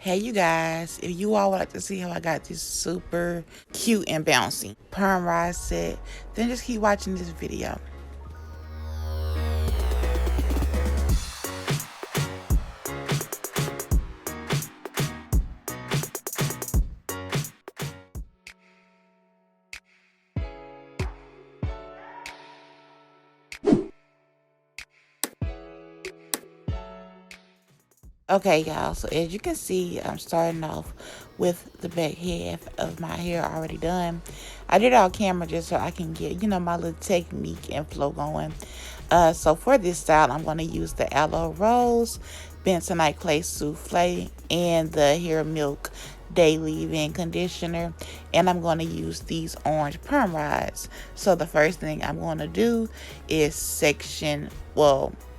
Hey you guys, if you all would like to see how I got this super cute and bouncy perm rise set, then just keep watching this video. Okay y'all, so as you can see, I'm starting off with the back half of my hair already done. I did it on camera just so I can get, my little technique and flow going. So for this style, I'm going to use the Aloe Rose, Bensonite Clay Souffle, and the Hair Milk Day Leave-In Conditioner. And I'm going to use these orange perm rods. So the first thing I'm going to do is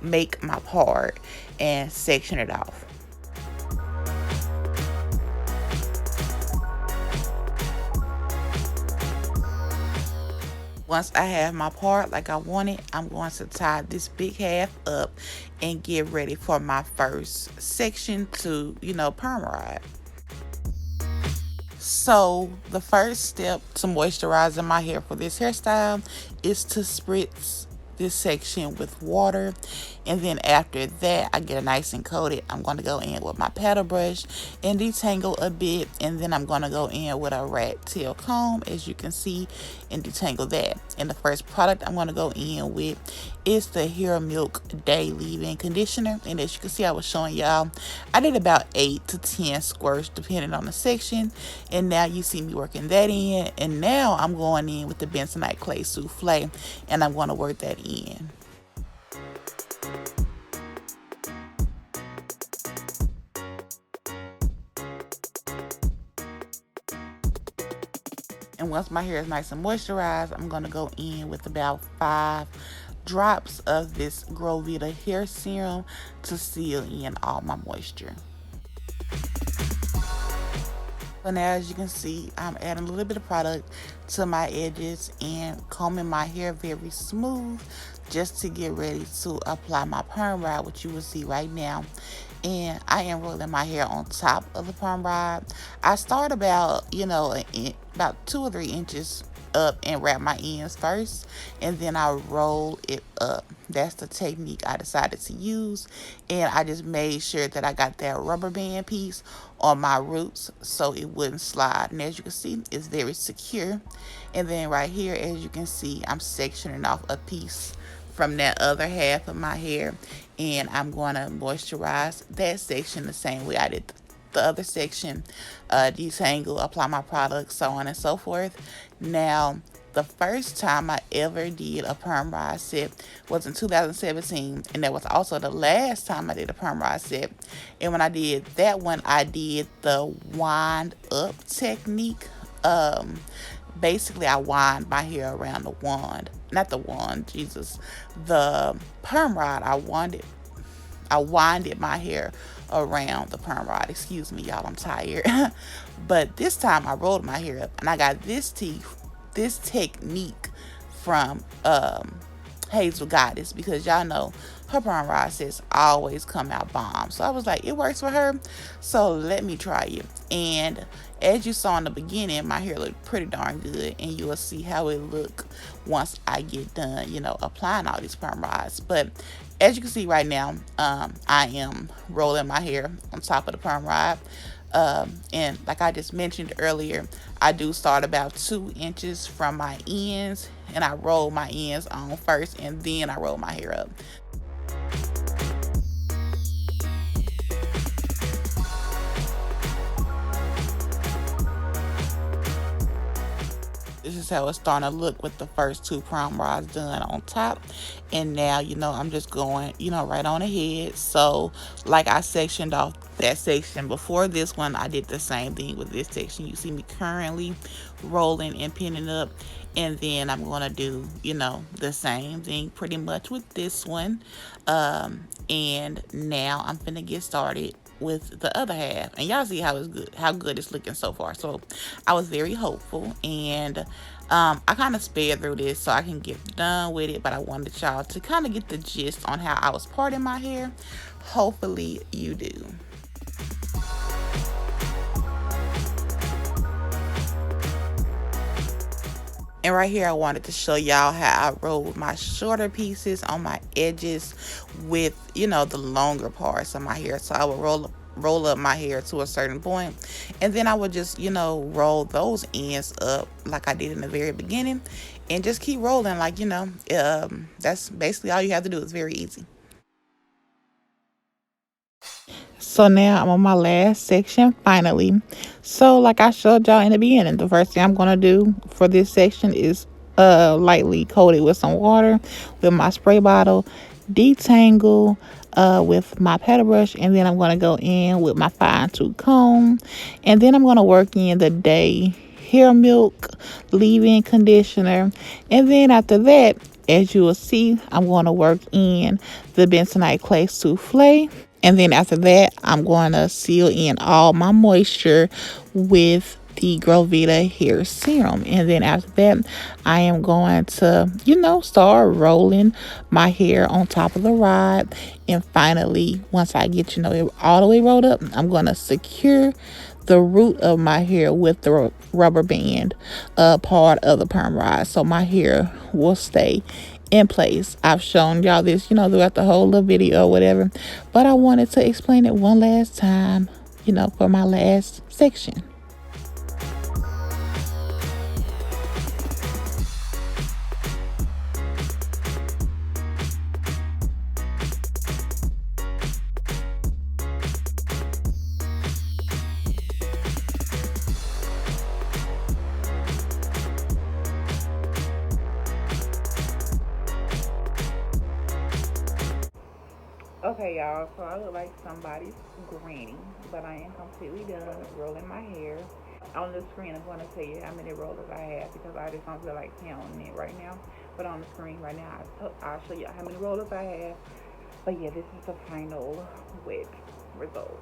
make my part and section it off. Once I have my part like I want it, I'm going to tie this big half up and get ready for my first section to, perm rod. So the first step to moisturizing my hair for this hairstyle is to spritz this section with water, and then after that I get it nice and coated. I'm going to go in with my paddle brush and detangle a bit, and then I'm going to go in with a rat tail comb, as you can see, and detangle that. And the first product I'm going to go in with is the Hair Milk Day Leave-In Conditioner, and as you can see, I was showing y'all I did about 8 to 10 squirts depending on the section, and now you see me working that in. And now I'm going in with the Bensonite Clay Souffle, and I'm going to work that in. And once my hair is nice and moisturized, I'm going to go in with about 5 drops of this Groveda hair serum to seal in all my moisture. So now, as you can see, I'm adding a little bit of product to my edges and combing my hair very smooth just to get ready to apply my perm rod, which you will see right now. And I am rolling my hair on top of the perm rod. I start about, about 2 or 3 inches up and wrap my ends first, and then I roll it up. That's the technique I decided to use, and I just made sure that I got that rubber band piece on my roots so it wouldn't slide. And as you can see, it's very secure. And then right here, as you can see, I'm sectioning off a piece from that other half of my hair, and I'm going to moisturize that section the same way I did the other section, detangle, apply my product, so on and so forth. Now, the first time I ever did a perm rod set was in 2017, and that was also the last time I did a perm rod set. And when I did that one, I did the wind up technique. Basically, I wind my hair around the the perm rod. I winded my hair around the perm rod. Excuse me, y'all, I'm tired. But this time I rolled my hair up, and I got this technique from Hazel Goddess, because y'all know her perm rod sets always come out bomb. So I was like, it works for her, so let me try it. And as you saw in the beginning, my hair looked pretty darn good, and you will see how it look once I get done, applying all these perm rods. But as you can see right now, I am rolling my hair on top of the perm rod. And like I just mentioned earlier, I do start about 2 inches from my ends, and I roll my ends on first, and then I roll my hair up. This is how it's starting to look with the first 2 perm rods done on top. And now, I'm just going, right on ahead. So like I sectioned off that section before this one, I did the same thing with this section. You see me currently rolling and pinning up. And then I'm going to do, the same thing pretty much with this one. And now I'm finna get started with the other half, and y'all see how good it's looking so far. So I was very hopeful, and I kind of sped through this so I can get done with it, but I wanted y'all to kind of get the gist on how I was parting my hair. Hopefully you do. And right here, I wanted to show y'all how I rolled my shorter pieces on my edges with, the longer parts of my hair. So I would roll up my hair to a certain point, and then I would just, roll those ends up like I did in the very beginning, and just keep rolling. Like, that's basically all you have to do. It's very easy. So now I'm on my last section finally. So like I showed y'all in the beginning, the first thing I'm gonna do for this section is lightly coat it with some water with my spray bottle, detangle with my paddle brush, and then I'm gonna go in with my fine tooth comb, and then I'm gonna work in the day hair milk leave-in conditioner, and then after that, as you will see, I'm going to work in the bentonite clay souffle. And then after that, I'm going to seal in all my moisture with the Groveda hair serum. And then after that, I am going to, start rolling my hair on top of the rod. And finally, once I get, it all the way rolled up, I'm going to secure the root of my hair with the rubber band part of the perm rod, so my hair will stay in place. I've shown y'all this, throughout the whole little video or whatever, but I wanted to explain it one last time, for my last section. Okay, y'all, so I look like somebody's granny, but I am completely done rolling my hair. On the screen, I'm going to tell you how many rollers I have because I just don't feel like counting it right now. But on the screen right now, I'll show you how many rollers I have. But yeah, this is the final wet result.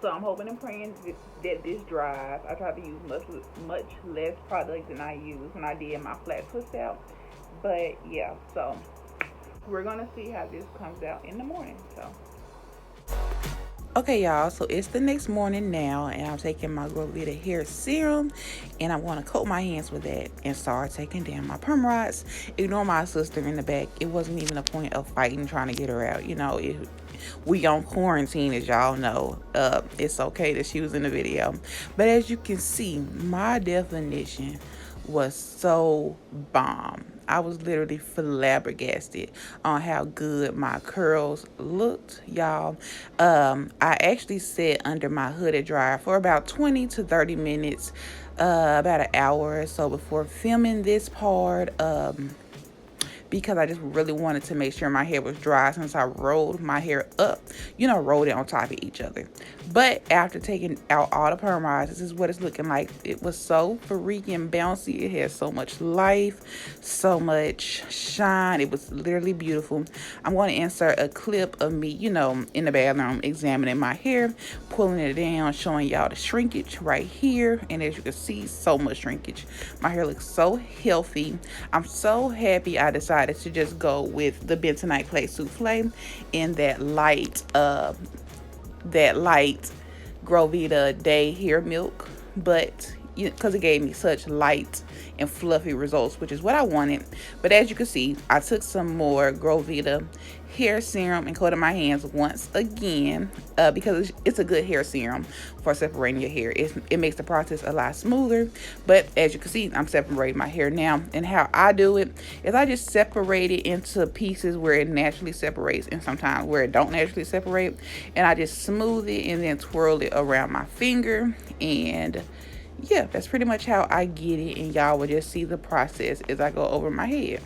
So I'm hoping and praying that this dries. I tried to use much less product than I used when I did my flat twist out. But yeah, so we're gonna see how this comes out in the morning. So okay, y'all, so it's the next morning now, and I'm taking my Groveda hair serum, and I'm going to coat my hands with that and start taking down my perm rods. Ignore my sister in the back. It wasn't even a point of fighting trying to get her out. We on quarantine, as y'all know. It's okay that she was in the video, but as you can see, my definition was so bomb. I was literally flabbergasted on how good my curls looked, y'all. I actually sat under my hooded dryer for about 20 to 30 minutes, about an hour or so before filming this part. Because I just really wanted to make sure my hair was dry since I rolled my hair up, rolled it on top of each other. But after taking out all the perm rods, this is what it's looking like. It was so freaking bouncy. It had so much life, so much shine. It was literally beautiful. I'm going to insert a clip of me, in the bathroom examining my hair, pulling it down, showing y'all the shrinkage right here. And as you can see, so much shrinkage. My hair looks so healthy. I'm so happy I decided to just go with the bentonite clay souffle in that light Groveda day hair milk, but because it gave me such light and fluffy results, which is what I wanted. But as you can see, I took some more Groveda hair serum and coated my hands once again because it's a good hair serum for separating your hair. It makes the process a lot smoother. But as you can see, I'm separating my hair now, and how I do it is I just separate it into pieces where it naturally separates and sometimes where it don't naturally separate, and I just smooth it and then twirl it around my finger. And yeah, that's pretty much how I get it, and y'all will just see the process as I go over my head.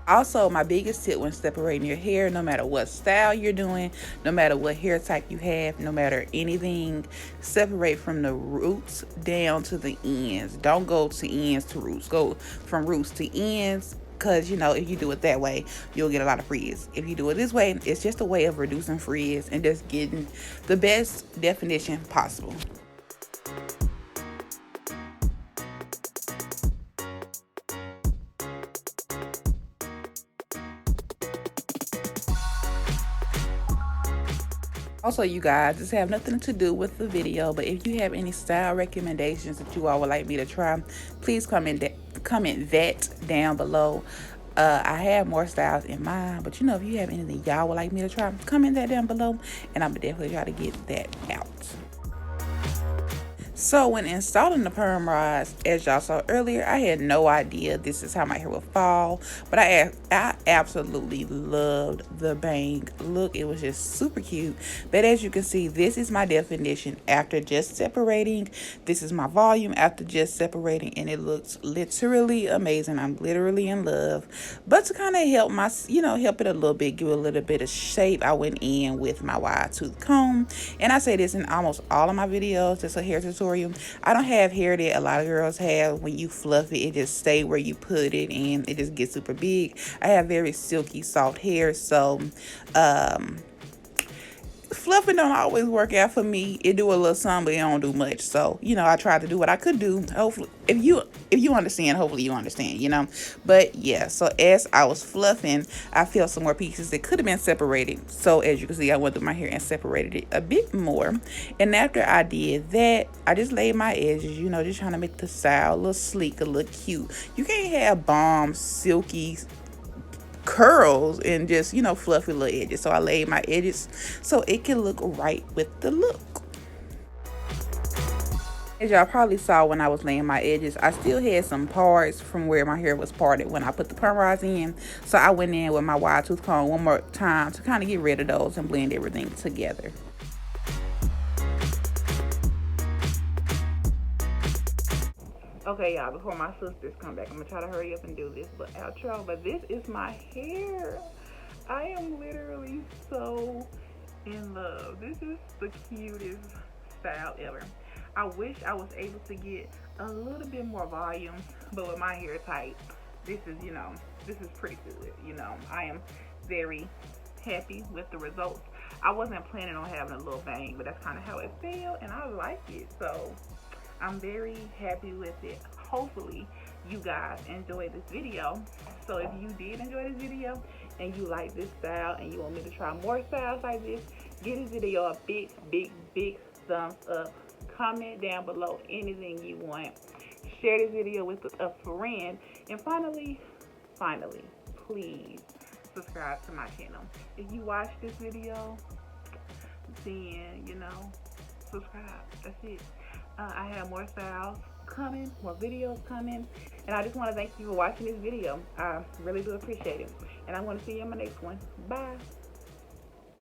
Also, my biggest tip when separating your hair, no matter what style you're doing, no matter what hair type you have, no matter anything, separate from the roots down to the ends. Don't go to ends to roots. Go from roots to ends because, you know, if you do it that way, you'll get a lot of frizz. If you do it this way, it's just a way of reducing frizz and just getting the best definition possible. Also, you guys, this have nothing to do with the video, but if you have any style recommendations that you all would like me to try, please comment that down below. I have more styles in mind, but you know, if you have anything y'all would like me to try, comment that down below, and I'm definitely try to get that out. So when installing the perm rods, as y'all saw earlier, I had no idea this is how my hair would fall, but I absolutely loved the bang look. It was just super cute. But as you can see, this is my definition after just separating. This is my volume after just separating, and it looks literally amazing. I'm literally in love. But to kind of help my, help it a little bit, give it a little bit of shape, I went in with my wide tooth comb. And I say this in almost all of my videos, just a hair tutorial. I don't have hair that a lot of girls have. When you fluff it, it just stay where you put it and it just gets super big. I have very silky, soft hair, so fluffing don't always work out for me. It do a little something, but it don't do much. So, I tried to do what I could do. Hopefully, if you understand, hopefully you understand, But yeah, so as I was fluffing, I felt some more pieces that could have been separated. So as you can see, I went through my hair and separated it a bit more. And after I did that, I just laid my edges, just trying to make the style a little sleek, a little cute. You can't have bomb, silky curls and just fluffy little edges. So I laid my edges so it can look right with the look. As y'all probably saw when I was laying my edges, I still had some parts from where my hair was parted when I put the perm rods in. So I went in with my wide tooth comb one more time to kind of get rid of those and blend everything together. Okay, y'all, before my sisters come back, I'm gonna try to hurry up and do this outro, but this is my hair. I am literally so in love. This is the cutest style ever. I wish I was able to get a little bit more volume, but with my hair tight, this is pretty good. I am very happy with the results. I wasn't planning on having a little bang, but that's kind of how it felt, and I like it. So I'm very happy with it. Hopefully you guys enjoyed this video. So if you did enjoy this video and you like this style and you want me to try more styles like this, give this video a big thumbs up. Comment down below anything you want. Share this video with a friend. And finally, please subscribe to my channel. If you watch this video, then subscribe. That's it. I have more styles coming, more videos coming, and I just want to thank you for watching this video. I really do appreciate it, and I'm going to see you in my next one. Bye.